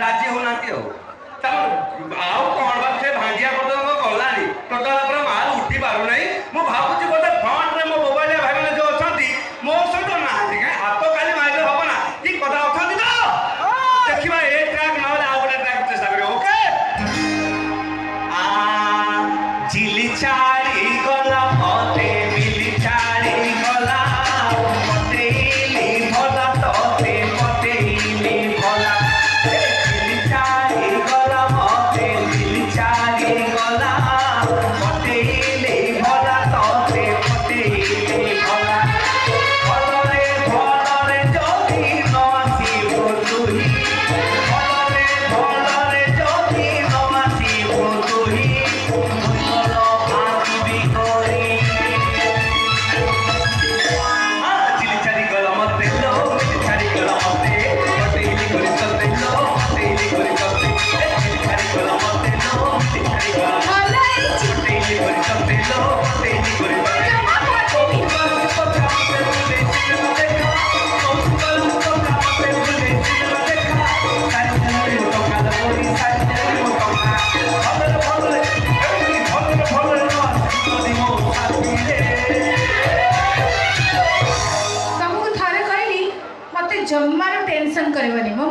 राजी होना आउ कौन बात से भांजिया गलानी टोटाल माल उठी पार ना मु भावुची गोटे फ्रंट में मो मोबाइल भाई मैंने जो अच्छा मो सहित ना हाथ खाली मारे हम ना कि कथा अच्छा तो देखा ए ट्रैक ना आउ गोटे ट्रैक चेष्टा कर ओके झिली छाड़ी गला मते मिली छाड़ी गला मतेली भला तोते मतेली भला झिली छाड़ी गला मते मिली छाड़ी गला मतेली भला तोते मतेली भला भलरे भलरे जदि नसिबो तुही भलरे जदि नसिबो तुही जम्मार टेंशन करबनी मो